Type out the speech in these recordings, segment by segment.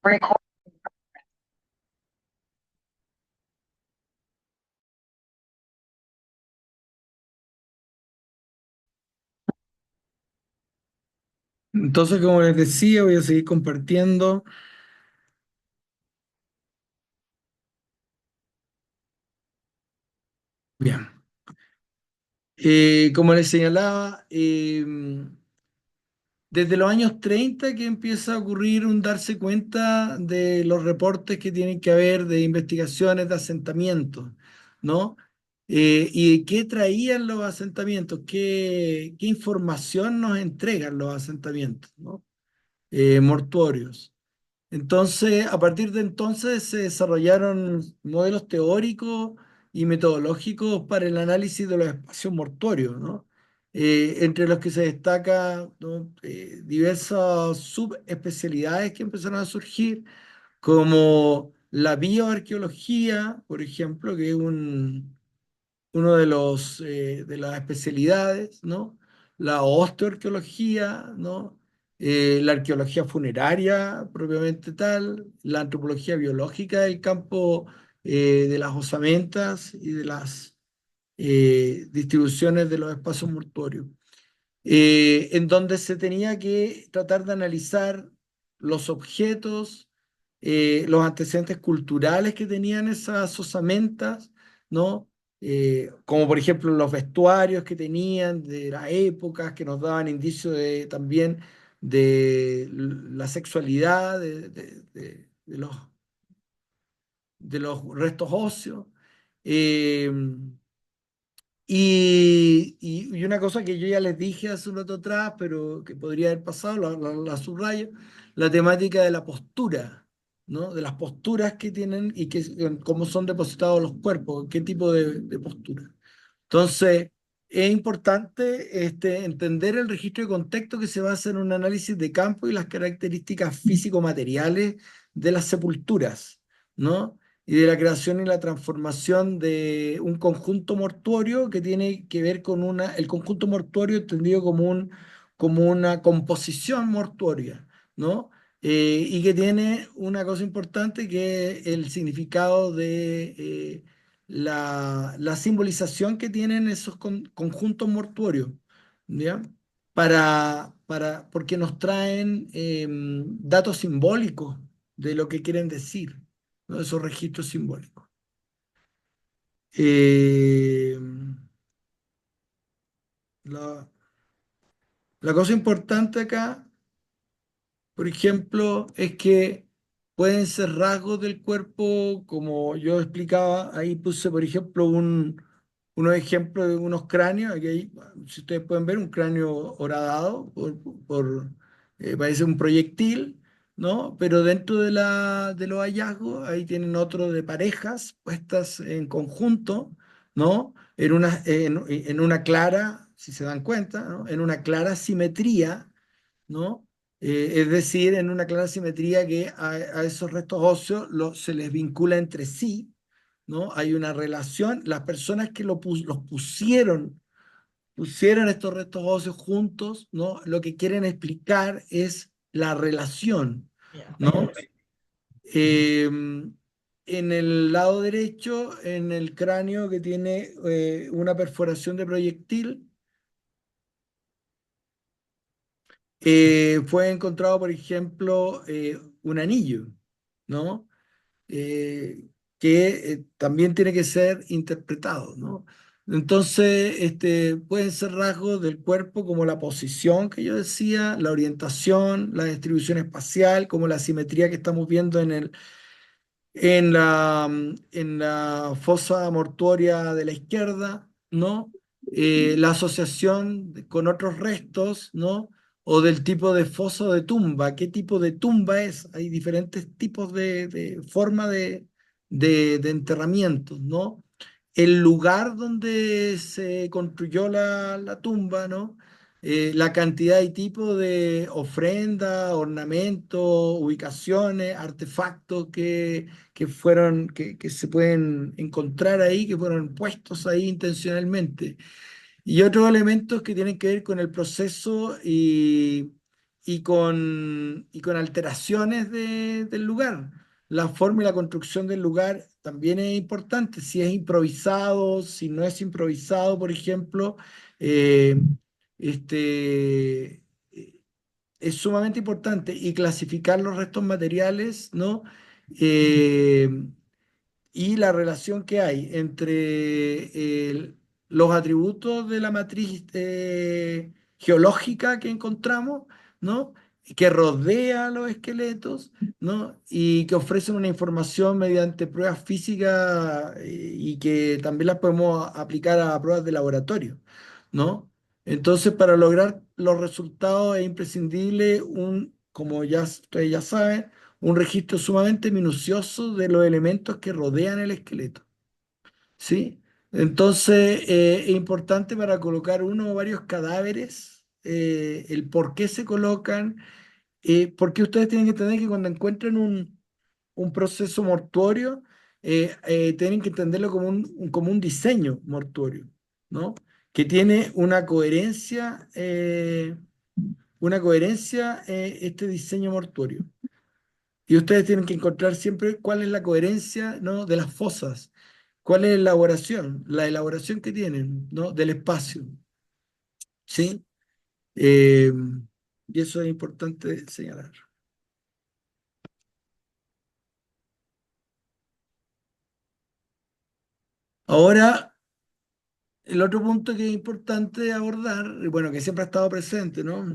Record. Entonces, como les decía, voy a seguir compartiendo. Bien. Como les señalaba, desde los años 30 que empieza a ocurrir un darse cuenta de los reportes que tienen que haber de investigaciones de asentamientos, ¿no? Y qué traían los asentamientos, qué información nos entregan los asentamientos, ¿no? Mortuorios. Entonces, a partir de entonces se desarrollaron modelos teóricos y metodológicos para el análisis de los espacios mortuorios, ¿no? Entre los que se destaca, ¿no? Diversas subespecialidades que empezaron a surgir, como la bioarqueología, por ejemplo, que es uno de de las especialidades, ¿no? La osteoarqueología, ¿no? La arqueología funeraria propiamente tal, la antropología biológica del campo de las osamentas y de las distribuciones de los espacios mortuorios, en donde se tenía que tratar de analizar los objetos, los antecedentes culturales que tenían esas osamentas, ¿no? Como por ejemplo los vestuarios que tenían de las épocas, que nos daban indicios también de la sexualidad de los restos óseos. Eh, y una cosa que yo ya les dije hace un rato atrás, pero que podría haber pasado, la subrayo, la temática de la postura, ¿no? De las posturas que tienen y cómo son depositados los cuerpos, qué tipo de postura. Entonces, es importante entender el registro de contexto que se basa en un análisis de campo y las características físico-materiales de las sepulturas, ¿no? Y de la creación y la transformación de un conjunto mortuorio que tiene que ver con el conjunto mortuorio entendido como una composición mortuoria, ¿no? Y que tiene una cosa importante que es el significado de la simbolización que tienen esos conjuntos mortuorios, ¿ya? Porque nos traen datos simbólicos de lo que quieren decir, ¿no? Esos registros simbólicos. Eh, la, la cosa importante acá, por ejemplo, es que pueden ser rasgos del cuerpo, como yo explicaba, ahí puse, por ejemplo, unos ejemplos de unos cráneos, aquí hay, si ustedes pueden ver, un cráneo horadado, parece un proyectil, ¿no? Pero dentro de los hallazgos, ahí tienen otro de parejas puestas en conjunto, ¿no? En una clara, si se dan cuenta, ¿no? En una clara simetría, ¿no? Es decir, en una clara simetría que a esos restos óseos se les vincula entre sí, ¿no? Hay una relación, las personas que los pusieron estos restos óseos juntos, ¿no? Lo que quieren explicar es la relación, ¿no? Eh, en el lado derecho, en el cráneo que tiene una perforación de proyectil, fue encontrado, por ejemplo, un anillo, ¿no? Que también tiene que ser interpretado, ¿no? Entonces, pueden ser rasgos del cuerpo como la posición que yo decía, la orientación, la distribución espacial, como la simetría que estamos viendo en la fosa mortuoria de la izquierda, ¿no? La asociación con otros restos, ¿no? O del tipo de fosa o de tumba. ¿Qué tipo de tumba es? Hay diferentes tipos de forma de enterramientos, ¿no? El lugar donde se construyó la tumba, ¿no? La cantidad y tipo de ofrenda, ornamentos, ubicaciones, artefactos que se pueden encontrar ahí, que fueron puestos ahí intencionalmente. Y otros elementos que tienen que ver con el proceso y con alteraciones del lugar. La forma y la construcción del lugar también es importante. Si es improvisado, si no es improvisado, por ejemplo, eh, este, es sumamente importante. Y clasificar los restos materiales, ¿no? Eh, y la relación que hay entre los atributos de la matriz geológica que encontramos, ¿no? Que rodea a los esqueletos, ¿no? Y que ofrecen una información mediante pruebas físicas y que también las podemos aplicar a pruebas de laboratorio, ¿no? Entonces, para lograr los resultados es imprescindible como ya ustedes ya saben, un registro sumamente minucioso de los elementos que rodean el esqueleto, ¿sí? Entonces, es importante para colocar uno o varios cadáveres, el por qué se colocan, porque ustedes tienen que entender que cuando encuentren un proceso mortuorio, tienen que entenderlo como como un diseño mortuorio, ¿no? Que tiene una coherencia este diseño mortuorio. Y ustedes tienen que encontrar siempre cuál es la coherencia, ¿no? De las fosas, cuál es la elaboración que tienen, ¿no? Del espacio, ¿sí? Eh, y eso es importante señalar. Ahora, el otro punto que es importante abordar, y bueno, que siempre ha estado presente, ¿no?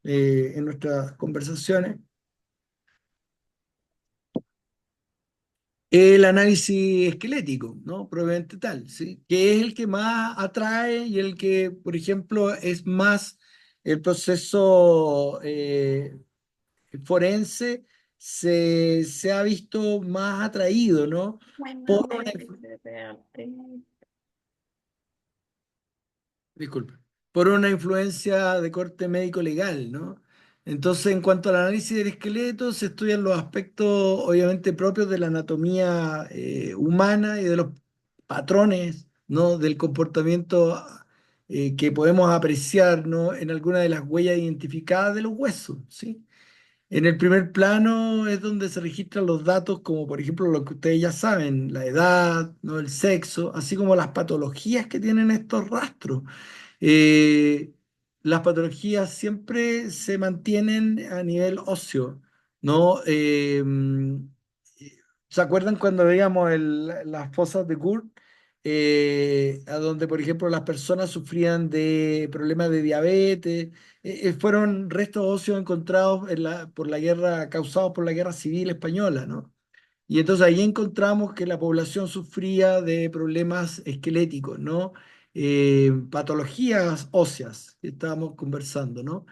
En nuestras conversaciones, el análisis esquelético, ¿no? Probablemente tal, ¿sí? Que es el que más atrae y el que, por ejemplo, es más el proceso forense se ha visto más atraído, ¿no? Por una, disculpe, por una influencia de corte médico-legal, ¿no? Entonces, en cuanto al análisis del esqueleto, se estudian los aspectos, obviamente, propios de la anatomía humana y de los patrones, ¿no? Del comportamiento que podemos apreciar, ¿no? En alguna de las huellas identificadas de los huesos, ¿sí? En el primer plano es donde se registran los datos, como por ejemplo lo que ustedes ya saben, la edad, ¿no? El sexo, así como las patologías que tienen estos rastros. Eh, las patologías siempre se mantienen a nivel óseo, ¿no? ¿Se acuerdan cuando veíamos las fosas de Kurt? A donde, por ejemplo, las personas sufrían de problemas de diabetes, fueron restos óseos encontrados por la guerra, causados por la guerra civil española, ¿no? Y entonces ahí encontramos que la población sufría de problemas esqueléticos, ¿no? Patologías óseas que estábamos conversando, ¿no?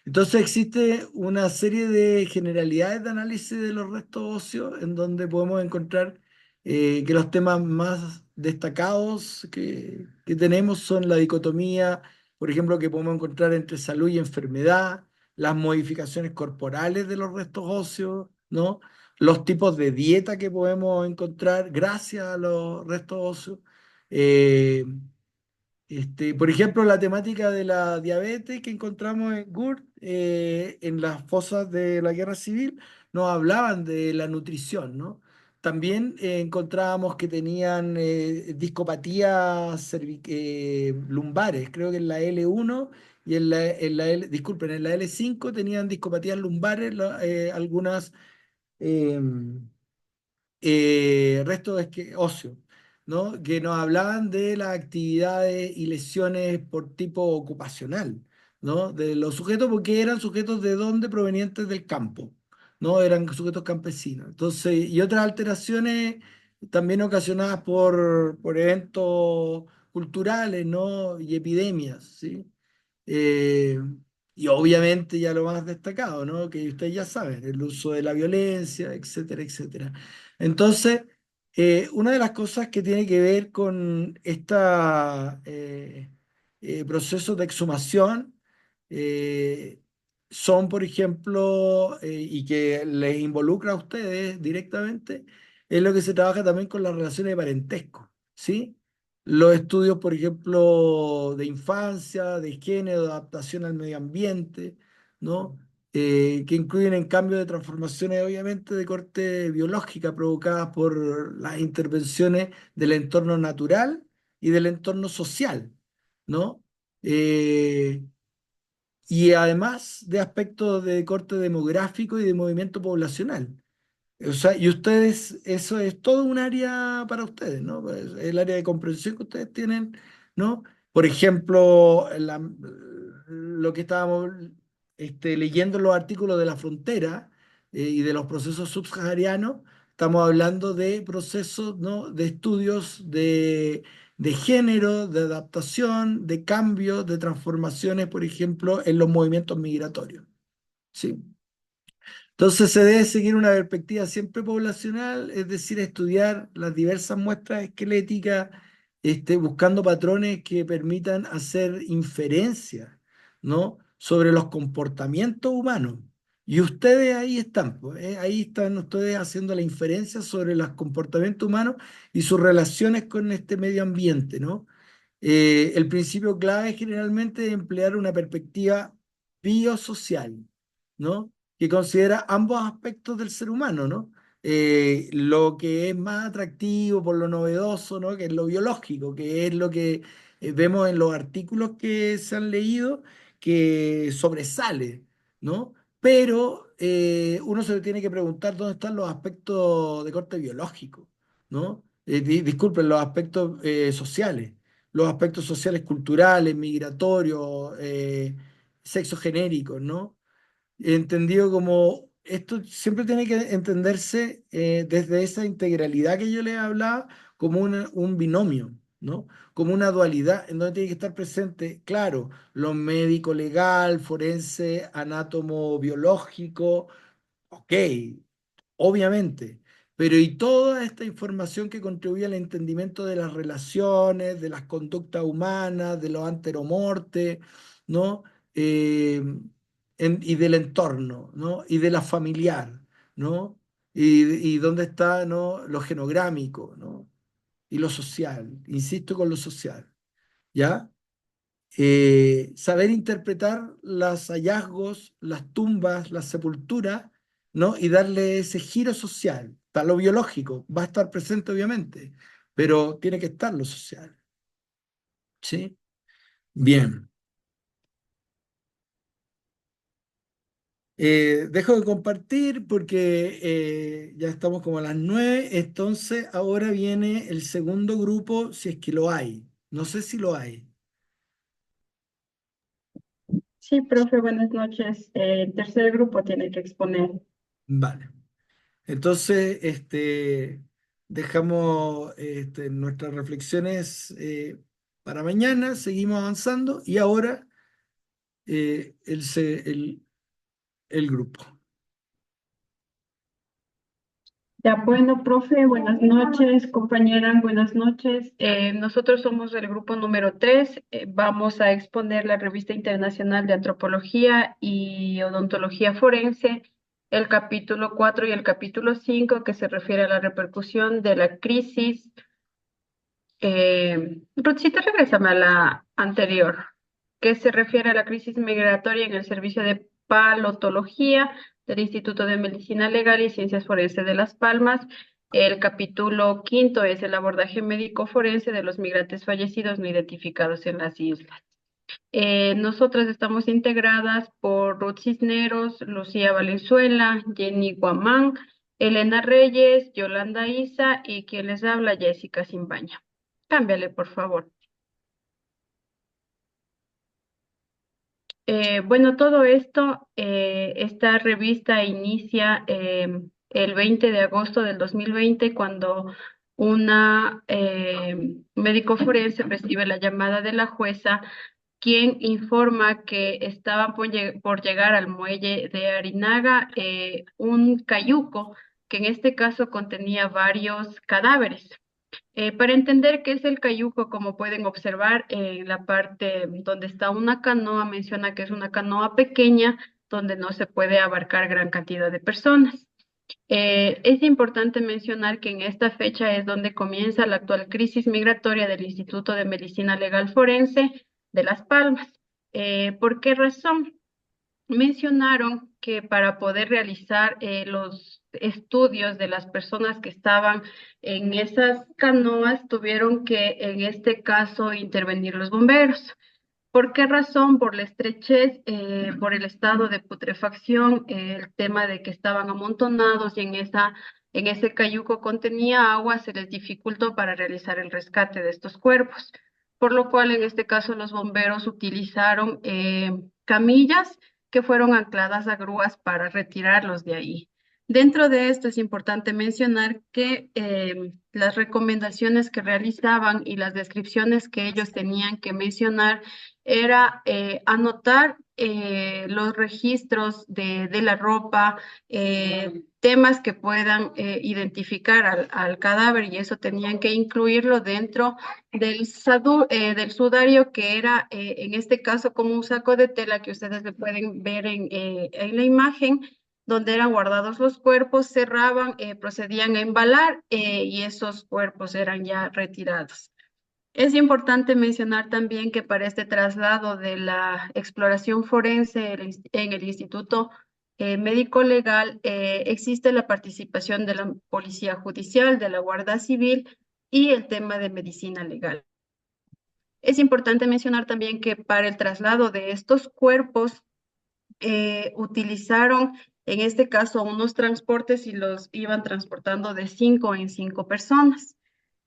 Entonces existe una serie de generalidades de análisis de los restos óseos en donde podemos encontrar que los temas más destacados que tenemos son la dicotomía, por ejemplo, que podemos encontrar entre salud y enfermedad, las modificaciones corporales de los restos óseos, ¿no? Los tipos de dieta que podemos encontrar gracias a los restos óseos. Eh, por ejemplo, la temática de la diabetes que encontramos en GURT, en las fosas de la guerra civil, nos hablaban de la nutrición, ¿no? También encontrábamos que tenían discopatías lumbares, creo que en la L1 y disculpen, en la L5 tenían discopatías lumbares, algunas eh, restos óseos, ¿no? Que nos hablaban de las actividades y lesiones por tipo ocupacional, ¿no? De los sujetos, porque eran sujetos de dónde provenientes del campo, ¿no? Eran sujetos campesinos. Entonces, y otras alteraciones también ocasionadas por eventos culturales, ¿no? Y epidemias, ¿sí? Eh, y obviamente ya lo más destacado, ¿no? Que ustedes ya saben, el uso de la violencia, etcétera, etcétera. Entonces, una de las cosas que tiene que ver con este proceso de exhumación eh, son, por ejemplo, y que les involucra a ustedes directamente, es lo que se trabaja también con las relaciones de parentesco, ¿sí? Los estudios, por ejemplo, de infancia, de género, de adaptación al medio ambiente, ¿no? que incluyen en cambio de transformaciones obviamente de corte biológica provocadas por las intervenciones del entorno natural y del entorno social, ¿no? Eh, y además de aspectos de corte demográfico y de movimiento poblacional. O sea, y ustedes, eso es todo un área para ustedes, ¿no? Pues, el área de comprensión que ustedes tienen, ¿no? Por ejemplo, lo que estábamos leyendo en los artículos de la frontera y de los procesos subsaharianos, estamos hablando de procesos, ¿no? De estudios de género, de adaptación, de cambios, de transformaciones, por ejemplo, en los movimientos migratorios, ¿sí? Entonces se debe seguir una perspectiva siempre poblacional, es decir, estudiar las diversas muestras esqueléticas, buscando patrones que permitan hacer inferencias, ¿no? Sobre los comportamientos humanos. Y ustedes ahí están, pues, ahí están ustedes haciendo la inferencia sobre los comportamientos humanos y sus relaciones con este medio ambiente, ¿no? El principio clave generalmente es emplear una perspectiva biosocial, ¿no? Que considera ambos aspectos del ser humano, ¿no? Lo que es más atractivo por lo novedoso, ¿no? Que es lo biológico, que es lo que vemos en los artículos que se han leído, que sobresale, ¿no? Pero uno se tiene que preguntar dónde están los aspectos de corte biológico, ¿no? Disculpen, los aspectos sociales, los aspectos sociales, culturales, migratorios, sexogenéricos, ¿no? Entendido como esto siempre tiene que entenderse desde esa integralidad que yo les hablaba, como un binomio, ¿no? Como una dualidad en donde tiene que estar presente, claro, lo médico legal, forense, anátomo biológico, ok, obviamente, pero y toda esta información que contribuye al entendimiento de las relaciones, de las conductas humanas, de los anteromortes, ¿no? Eh, y del entorno, ¿no? Y de la familiar, ¿no? Y dónde está, ¿no? Lo genográmico, ¿no? Y lo social, insisto con lo social, ¿ya? Saber interpretar los hallazgos, las tumbas, las sepulturas, ¿no? Y darle ese giro social. Está lo biológico, va a estar presente obviamente, pero tiene que estar lo social, ¿sí? Bien. Dejo de compartir porque ya estamos como a las 9, entonces ahora viene el segundo grupo, si es que lo hay. No sé si lo hay. Sí, profe, buenas noches. El tercer grupo tiene que exponer. Vale. Entonces, dejamos nuestras reflexiones para mañana, seguimos avanzando y ahora el grupo. Ya, bueno, profe, buenas noches, compañeras, buenas noches. Nosotros somos el grupo número 3. Vamos a exponer la Revista Internacional de Antropología y Odontología Forense, el capítulo 4 y el capítulo 5, que se refiere a la repercusión de la crisis. Ruthcita, regrésame a la anterior, que se refiere a la crisis migratoria en el servicio de palotología del Instituto de Medicina Legal y Ciencias Forenses de Las Palmas. El capítulo 5 es el abordaje médico forense de los migrantes fallecidos no identificados en las islas. Nosotras estamos integradas por Ruth Cisneros, Lucía Valenzuela, Jenny Guamán, Elena Reyes, Yolanda Isa y quien les habla, Jessica Simbaña. Cámbiale, por favor. Bueno, todo esto, esta revista inicia el 20 de agosto del 2020 cuando una médico forense recibe la llamada de la jueza, quien informa que estaban por llegar al muelle de Arinaga un cayuco que en este caso contenía varios cadáveres. Para entender qué es el cayuco, como pueden observar en la parte donde está una canoa, menciona que es una canoa pequeña donde no se puede abarcar gran cantidad de personas. Es importante mencionar que en esta fecha es donde comienza la actual crisis migratoria del Instituto de Medicina Legal Forense de Las Palmas. ¿Por qué razón? mencionaron que para poder realizar los estudios de las personas que estaban en esas canoas, tuvieron que, en este caso, intervenir los bomberos. ¿Por qué razón? Por la estrechez, por el estado de putrefacción, el tema de que estaban amontonados y en ese cayuco contenía agua, se les dificultó para realizar el rescate de estos cuerpos. Por lo cual, en este caso, los bomberos utilizaron camillas que fueron ancladas a grúas para retirarlos de ahí. Dentro de esto es importante mencionar que las recomendaciones que realizaban y las descripciones que ellos tenían que mencionar era anotar los registros de la ropa, temas que puedan identificar al cadáver, y eso tenían que incluirlo dentro del sudario, que era en este caso como un saco de tela que ustedes le pueden ver en la imagen, donde eran guardados los cuerpos, cerraban, procedían a embalar y esos cuerpos eran ya retirados. Es importante mencionar también que para este traslado de la exploración forense en el Instituto Médico Legal existe la participación de la Policía Judicial, de la Guardia Civil y el tema de medicina legal. Es importante mencionar también que para el traslado de estos cuerpos utilizaron en este caso unos transportes y los iban transportando de 5 en 5 personas.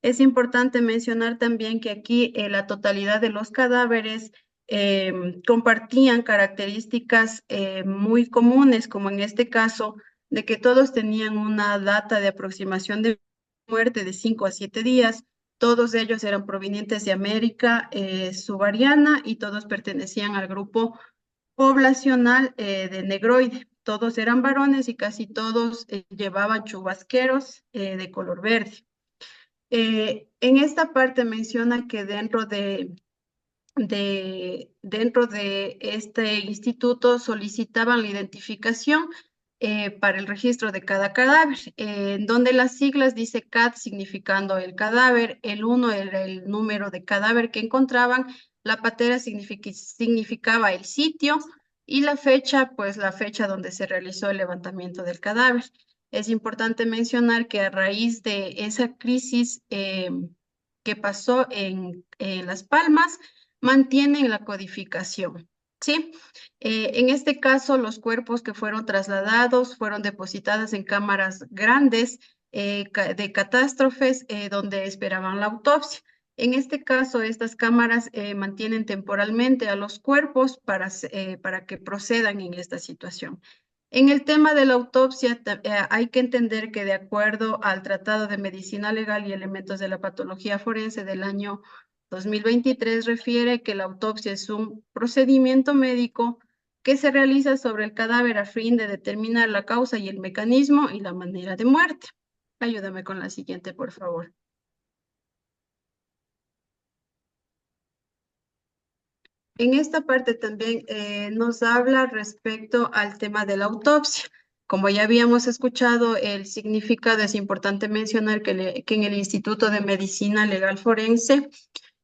Es importante mencionar también que aquí la totalidad de los cadáveres compartían características muy comunes, como en este caso, de que todos tenían una data de aproximación de muerte de 5 a 7 días. Todos ellos eran provenientes de América subsahariana y todos pertenecían al grupo poblacional de negroide. Todos eran varones y casi todos llevaban chubasqueros de color verde. En esta parte menciona que dentro de este instituto solicitaban la identificación para el registro de cada cadáver, en donde las siglas dice CAD significando el cadáver, el 1 era el número de cadáver que encontraban, la patera significaba el sitio y la fecha, pues la fecha donde se realizó el levantamiento del cadáver. Es importante mencionar que a raíz de esa crisis que pasó en Las Palmas, mantienen la codificación, ¿sí? En este caso, los cuerpos que fueron trasladados fueron depositados en cámaras grandes de catástrofes donde esperaban la autopsia. En este caso, estas cámaras mantienen temporalmente a los cuerpos para que procedan en esta situación. En el tema de la autopsia, hay que entender que de acuerdo al Tratado de Medicina Legal y Elementos de la Patología Forense del año 2023, refiere que la autopsia es un procedimiento médico que se realiza sobre el cadáver a fin de determinar la causa y el mecanismo y la manera de muerte. Ayúdame con la siguiente, por favor. En esta parte también nos habla respecto al tema de la autopsia. Como ya habíamos escuchado, el significado es importante mencionar que en el Instituto de Medicina Legal Forense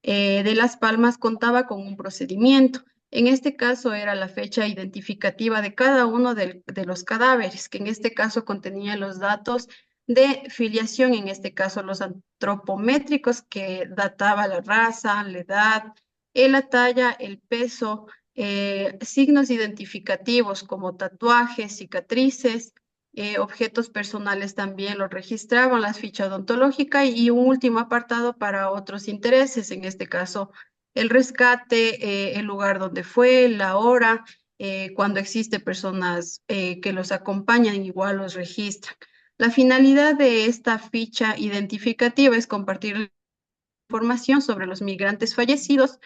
de Las Palmas contaba con un procedimiento. En este caso era la fecha identificativa de cada uno de los cadáveres, que en este caso contenía los datos de filiación, en este caso los antropométricos, que databa la raza, la edad, la talla, el peso, signos identificativos como tatuajes, cicatrices, objetos personales también los registraban, las fichas odontológicas y un último apartado para otros intereses, en este caso el rescate, el lugar donde fue, la hora, cuando existe personas que los acompañan, igual los registran. La finalidad de esta ficha identificativa es compartir información sobre los migrantes fallecidos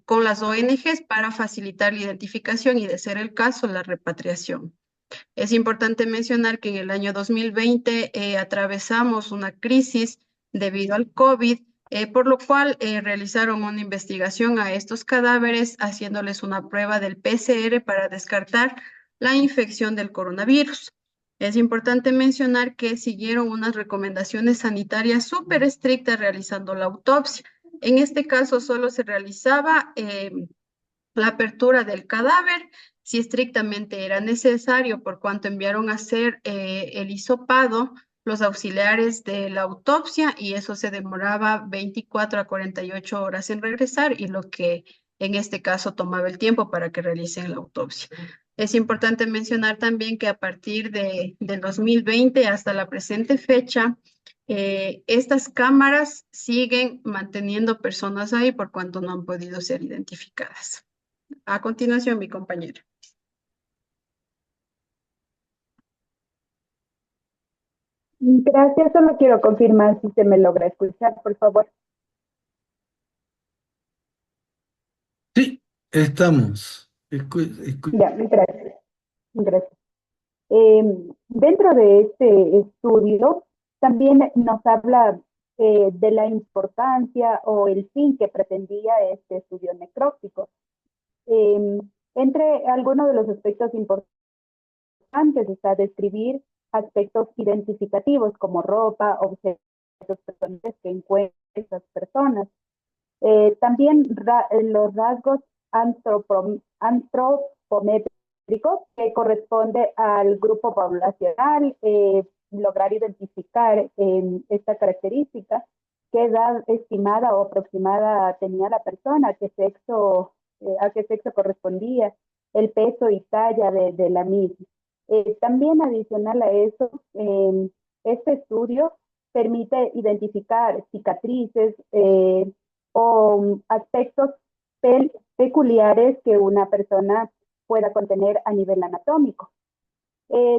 con las ONGs para facilitar la identificación y, de ser el caso, la repatriación. Es importante mencionar que en el año 2020 atravesamos una crisis debido al COVID, por lo cual realizaron una investigación a estos cadáveres, haciéndoles una prueba del PCR para descartar la infección del coronavirus. Es importante mencionar que siguieron unas recomendaciones sanitarias súper estrictas realizando la autopsia. En este caso solo se realizaba la apertura del cadáver, si estrictamente era necesario, por cuanto enviaron a hacer el hisopado los auxiliares de la autopsia y eso se demoraba 24 a 48 horas en regresar y lo que en este caso tomaba el tiempo para que realicen la autopsia. Es importante mencionar también que a partir del 2020 hasta la presente fecha, estas cámaras siguen manteniendo personas ahí por cuanto no han podido ser identificadas. A continuación, mi compañera. Gracias, solo quiero confirmar si se me logra escuchar, por favor. Sí, estamos. Ya, gracias. Gracias. Dentro de este estudio, también nos habla de la importancia o el fin que pretendía este estudio necróptico. Eh, Entre algunos de los aspectos importantes está describir aspectos identificativos como ropa, objetos personales que encuentran esas personas. También los rasgos antropométricos que corresponde al grupo poblacional, lograr identificar esta característica, qué edad estimada o aproximada tenía la persona, a qué sexo correspondía, el peso y talla de la misma. También adicional a eso, este estudio permite identificar cicatrices, o aspectos peculiares que una persona pueda contener a nivel anatómico.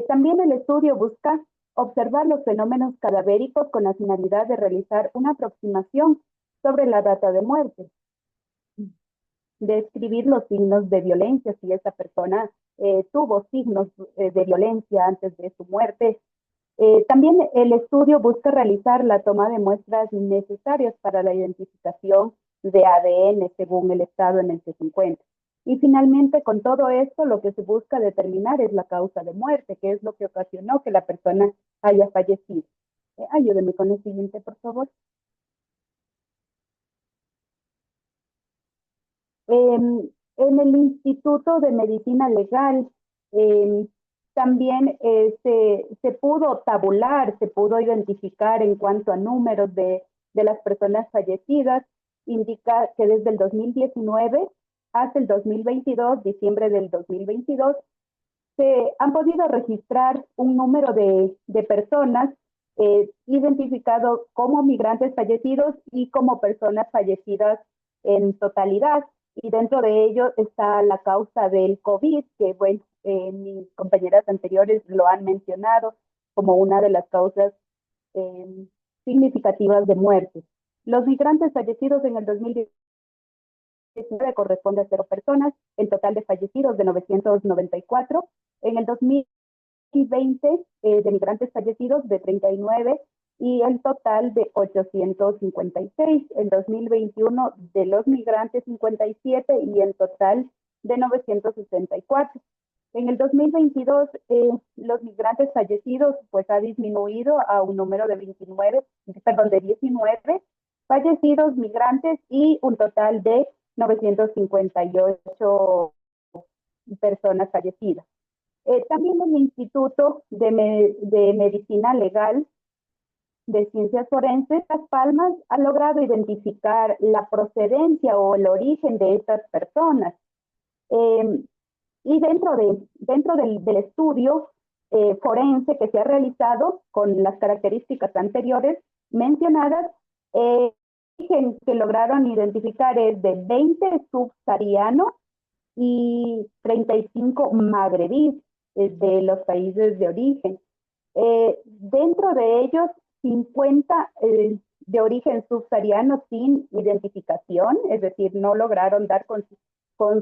También el estudio busca observar los fenómenos cadavéricos con la finalidad de realizar una aproximación sobre la data de muerte, describir los signos de violencia, si esa persona tuvo signos de violencia antes de su muerte. También el estudio busca realizar la toma de muestras necesarias para la identificación de ADN según el estado en el que se encuentra. Y finalmente, con todo esto, lo que se busca determinar es la causa de muerte, que es lo que ocasionó que la persona haya fallecido. Ayúdeme con el siguiente, por favor. En el Instituto de Medicina Legal eh, también se pudo tabular, se pudo identificar en cuanto a números de las personas fallecidas. Indica que desde el 2019 hasta el 2022, diciembre del 2022, se han podido registrar un número de personas identificado como migrantes fallecidos y como personas fallecidas en totalidad. Y dentro de ello está la causa del COVID, que bueno, mis compañeras anteriores lo han mencionado como una de las causas eh, significativas de muerte. Los migrantes fallecidos en el 2019 corresponde a 0 personas, el total de fallecidos de 994. En el 2020 de migrantes fallecidos de 39 y el total de 856. En 2021 de los migrantes 57 y el total de 964. En el 2022 los migrantes fallecidos pues ha disminuido a un número de 19 fallecidos migrantes y un total de 958 personas fallecidas. También el Instituto de Medicina Legal de Ciencias Forenses Las Palmas ha logrado identificar la procedencia o el origen de estas personas. Y dentro del estudio forense que se ha realizado con las características anteriores mencionadas, el origen que lograron identificar es de 20 subsaharianos y 35 magrebíes de los países de origen. Dentro de ellos, 50 de origen subsahariano sin identificación, es decir, no lograron dar con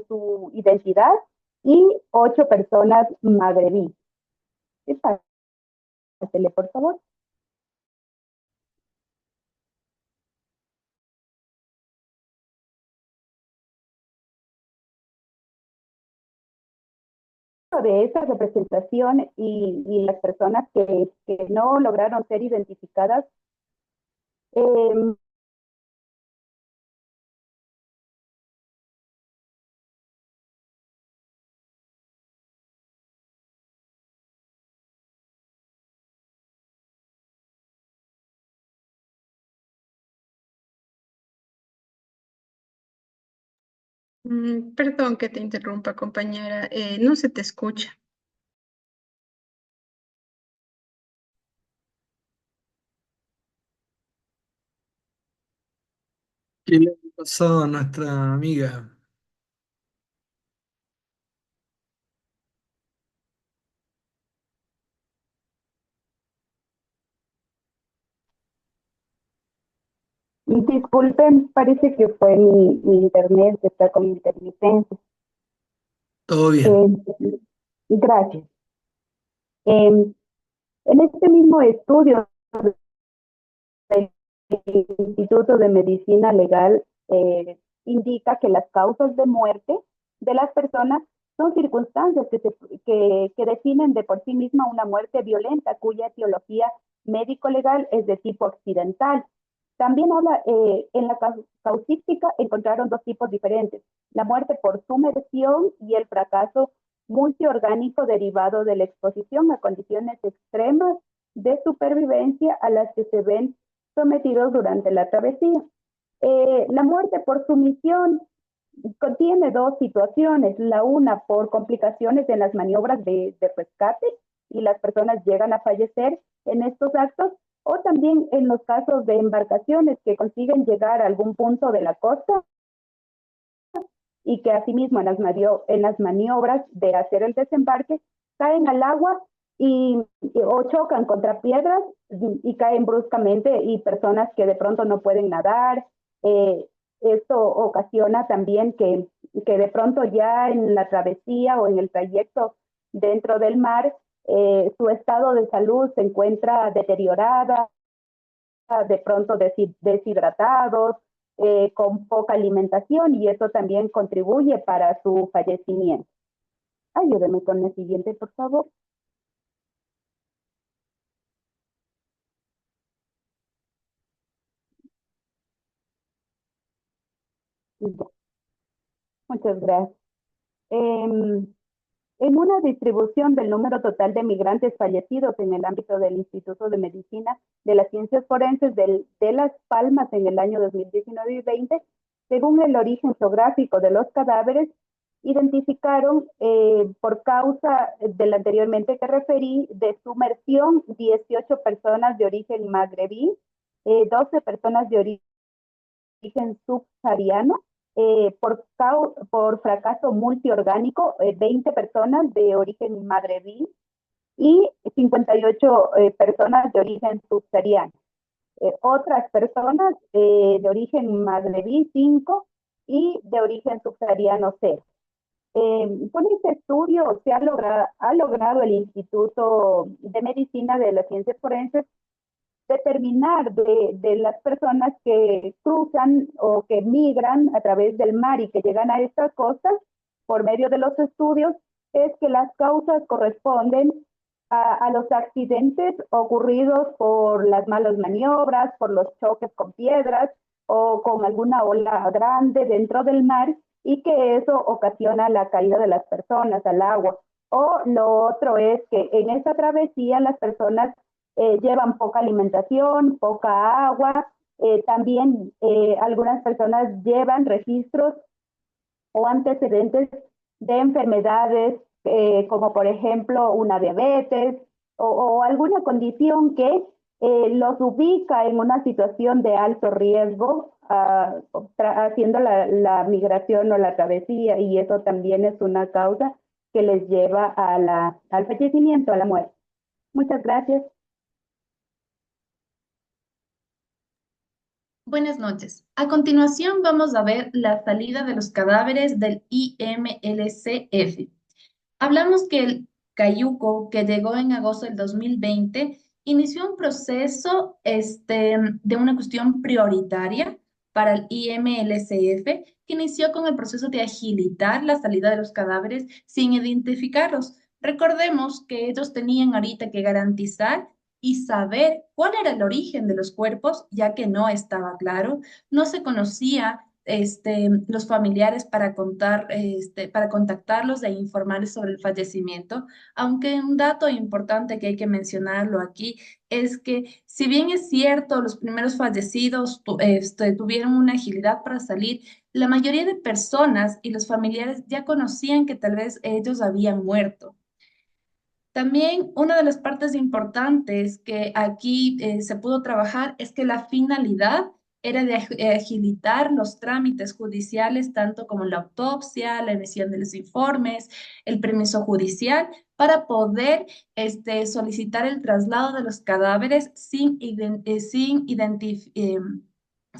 su identidad, y 8 personas magrebíes. Pásele, por favor. De esa representación y las personas que no lograron ser identificadas, Perdón que te interrumpa, compañera. No se te escucha. ¿Qué le ha pasado a nuestra amiga? Disculpen, parece que fue mi internet que está con intermitencia. Todo bien. Eh, Gracias. En este mismo estudio del Instituto de Medicina Legal indica que las causas de muerte de las personas son circunstancias que definen de por sí misma una muerte violenta cuya etiología médico-legal es de tipo accidental. También habla, en la causística encontraron dos tipos diferentes, la muerte por sumersión y el fracaso multiorgánico derivado de la exposición a condiciones extremas de supervivencia a las que se ven sometidos durante la travesía. La muerte por sumisión contiene dos situaciones, la una por complicaciones en las maniobras de rescate y las personas llegan a fallecer en estos actos, o también en los casos de embarcaciones que consiguen llegar a algún punto de la costa y que asimismo en las maniobras de hacer el desembarque caen al agua o chocan contra piedras y caen bruscamente y personas que de pronto no pueden nadar. Eh, Esto ocasiona también que de pronto ya en la travesía o en el trayecto dentro del mar, su estado de salud se encuentra deteriorada, de pronto deshidratados, con poca alimentación y eso también contribuye para su fallecimiento. Ayúdeme con el siguiente, por favor. Ya, muchas gracias. Eh, En una distribución del número total de migrantes fallecidos en el ámbito del Instituto de Medicina de las Ciencias Forenses de Las Palmas en el año 2019 y 20, según el origen geográfico de los cadáveres, identificaron por causa del anteriormente que referí de sumersión 18 personas de origen magrebí, 12 personas de origen subsahariano, por fracaso multiorgánico, 20 personas de origen magrebí y 58 personas de origen subsahariano. Otras personas de origen magrebí, 5 y de origen subsahariano, 0. Con este estudio ha logrado el Instituto de Medicina de las Ciencias Forenses determinar de las personas que cruzan o que migran a través del mar y que llegan a estas costas por medio de los estudios, es que las causas corresponden a los accidentes ocurridos por las malas maniobras, por los choques con piedras o con alguna ola grande dentro del mar y que eso ocasiona la caída de las personas al agua. O lo otro es que en esta travesía las personas llevan poca alimentación, poca agua. También algunas personas llevan registros o antecedentes de enfermedades como por ejemplo una diabetes o alguna condición que los ubica en una situación de alto riesgo haciendo la migración o la travesía y eso también es una causa que les lleva al fallecimiento, a la muerte. Muchas gracias. Buenas noches. A continuación vamos a ver la salida de los cadáveres del IMLCF. Hablamos que el Cayuco, que llegó en agosto del 2020, inició un proceso de una cuestión prioritaria para el IMLCF, que inició con el proceso de agilitar la salida de los cadáveres sin identificarlos. Recordemos que ellos tenían ahorita que garantizar y saber cuál era el origen de los cuerpos, ya que no estaba claro, no se conocía los familiares para para contactarlos e informarles sobre el fallecimiento. Aunque un dato importante que hay que mencionarlo aquí es que si bien es cierto, los primeros fallecidos tuvieron una agilidad para salir, la mayoría de personas y los familiares ya conocían que tal vez ellos habían muerto. También una de las partes importantes que aquí se pudo trabajar es que la finalidad era de agilitar los trámites judiciales, tanto como la autopsia, la emisión de los informes, el permiso judicial, para poder solicitar el traslado de los cadáveres sin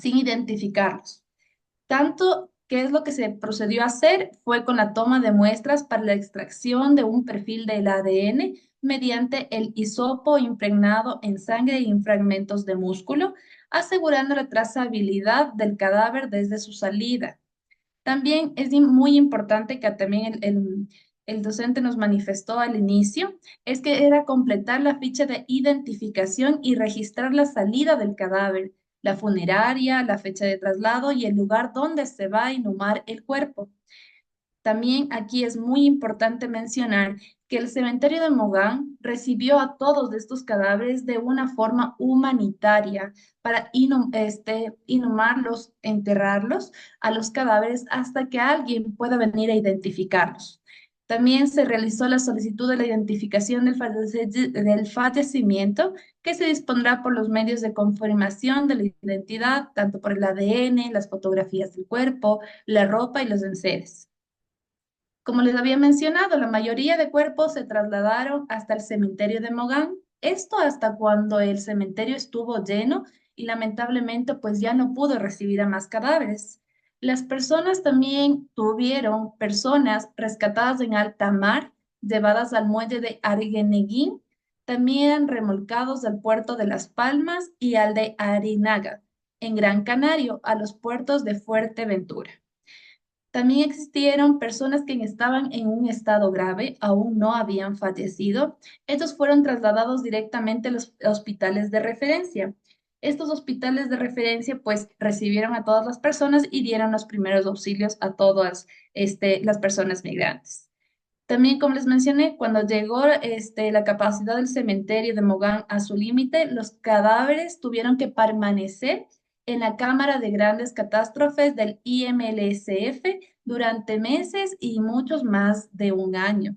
identificarlos. Tanto, ¿qué es lo que se procedió a hacer? Fue con la toma de muestras para la extracción de un perfil del ADN mediante el hisopo impregnado en sangre y en fragmentos de músculo, asegurando la trazabilidad del cadáver desde su salida. También es muy importante que también el docente nos manifestó al inicio, es que era completar la ficha de identificación y registrar la salida del cadáver, la funeraria, la fecha de traslado y el lugar donde se va a inhumar el cuerpo. También aquí es muy importante mencionar que el cementerio de Mogán recibió a todos estos cadáveres de una forma humanitaria para inhumarlos, enterrarlos a los cadáveres hasta que alguien pueda venir a identificarlos. También se realizó la solicitud de la identificación del fallecimiento, que se dispondrá por los medios de confirmación de la identidad, tanto por el ADN, las fotografías del cuerpo, la ropa y los enseres. Como les había mencionado, la mayoría de cuerpos se trasladaron hasta el cementerio de Mogán, esto hasta cuando el cementerio estuvo lleno y lamentablemente pues ya no pudo recibir a más cadáveres. Las personas también tuvieron personas rescatadas en alta mar, llevadas al muelle de Arguineguín, también remolcados al puerto de Las Palmas y al de Arinaga, en Gran Canario, a los puertos de Fuerteventura. También existieron personas que estaban en un estado grave, aún no habían fallecido. Estos fueron trasladados directamente a los hospitales de referencia. Estos hospitales de referencia pues recibieron a todas las personas y dieron los primeros auxilios a todas las personas migrantes. También, como les mencioné, cuando llegó la capacidad del cementerio de Mogán a su límite, los cadáveres tuvieron que permanecer en la Cámara de Grandes Catástrofes del IMLSF durante meses y muchos más de un año.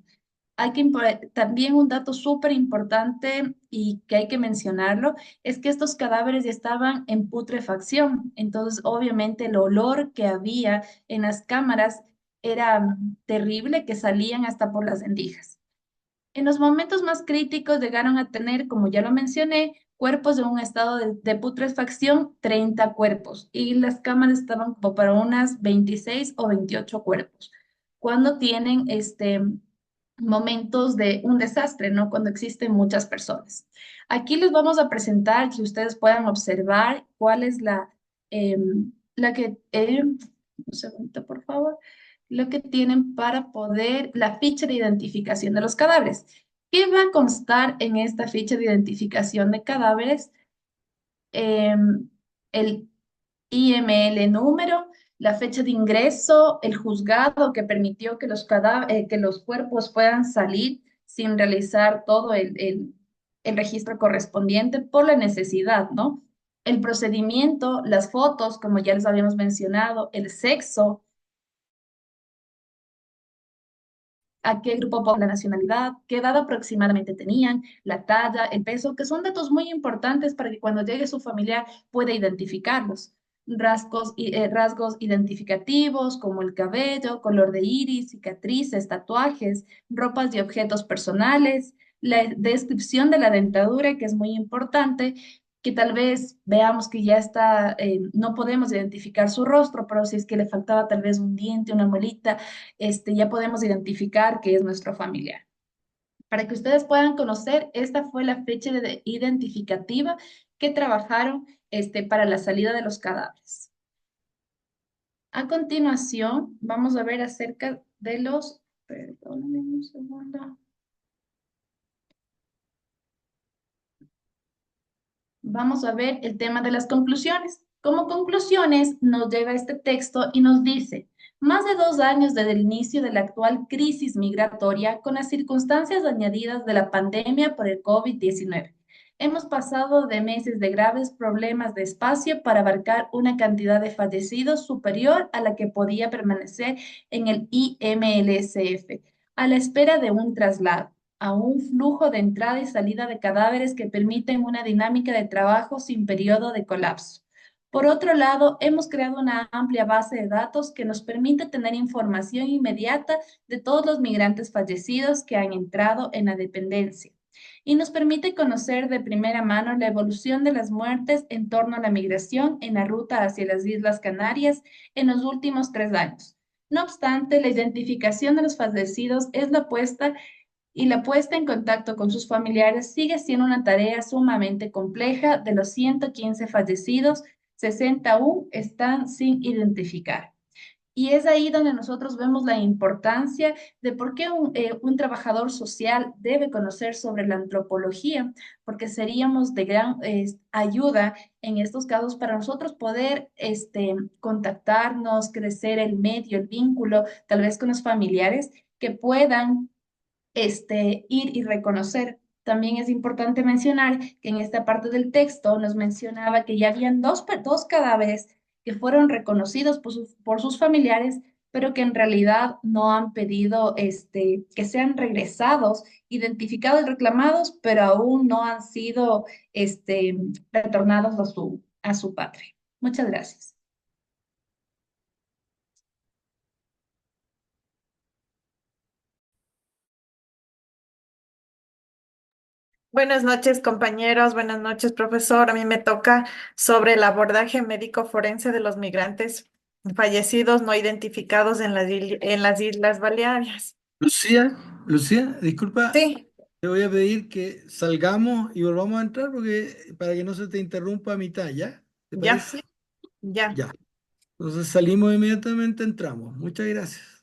También un dato súper importante y que hay que mencionarlo es que estos cadáveres ya estaban en putrefacción. Entonces, obviamente, el olor que había en las cámaras era terrible, que salían hasta por las rendijas. En los momentos más críticos llegaron a tener, como ya lo mencioné, cuerpos en un estado de putrefacción, 30 cuerpos, y las cámaras estaban como para unas 26 o 28 cuerpos. Cuando tienen momentos de un desastre, ¿no? Cuando existen muchas personas. Aquí les vamos a presentar que ustedes puedan observar cuál es la que, un segundo, por favor, lo que tienen para poder, la ficha de identificación de los cadáveres. ¿Qué va a constar en esta ficha de identificación de cadáveres? El IML número, la fecha de ingreso, el juzgado que permitió que que los cuerpos puedan salir sin realizar todo el registro correspondiente por la necesidad, ¿no? El procedimiento, las fotos, como ya les habíamos mencionado, el sexo, a qué grupo por la nacionalidad, qué edad aproximadamente tenían, la talla, el peso, que son datos muy importantes para que cuando llegue su familiar pueda identificarlos. Rasgos identificativos como el cabello, color de iris, cicatrices, tatuajes, ropas y objetos personales, la descripción de la dentadura, que es muy importante, que tal vez veamos que ya está, no podemos identificar su rostro, pero si es que le faltaba tal vez un diente, una muelita, ya podemos identificar que es nuestro familiar. Para que ustedes puedan conocer, esta fue la fecha identificativa que trabajaron para la salida de los cadáveres. A continuación, vamos a ver acerca de los... Perdónenme un segundo. Vamos a ver el tema de las conclusiones. Como conclusiones, nos llega este texto y nos dice, más de 2 años desde el inicio de la actual crisis migratoria con las circunstancias añadidas de la pandemia por el COVID-19. Hemos pasado de meses de graves problemas de espacio para abarcar una cantidad de fallecidos superior a la que podía permanecer en el IMLSF, a la espera de un traslado, a un flujo de entrada y salida de cadáveres que permiten una dinámica de trabajo sin periodo de colapso. Por otro lado, hemos creado una amplia base de datos que nos permite tener información inmediata de todos los migrantes fallecidos que han entrado en la dependencia y nos permite conocer de primera mano la evolución de las muertes en torno a la migración en la ruta hacia las Islas Canarias en los últimos 3 años. No obstante, la identificación de los fallecidos es la puesta en contacto con sus familiares sigue siendo una tarea sumamente compleja. De los 115 fallecidos, 60 aún están sin identificar. Y es ahí donde nosotros vemos la importancia de por qué un trabajador social debe conocer sobre la antropología, porque seríamos de gran ayuda en estos casos para nosotros poder contactarnos, crecer el medio, el vínculo, tal vez con los familiares que puedan ir y reconocer. También es importante mencionar que en esta parte del texto nos mencionaba que ya habían dos cadáveres que fueron reconocidos por sus familiares, pero que en realidad no han pedido que sean regresados, identificados y reclamados, pero aún no han sido retornados a su patria. Muchas gracias. Buenas noches, compañeros. Buenas noches, profesor. A mí me toca sobre el abordaje médico forense de los migrantes fallecidos no identificados en las Islas Baleares. Lucía, disculpa, Sí, te voy a pedir que salgamos y volvamos a entrar porque para que no se te interrumpa a mitad, ¿ya? ¿Te ya, parece? ya. Ya. Entonces salimos inmediatamente, entramos. Muchas gracias.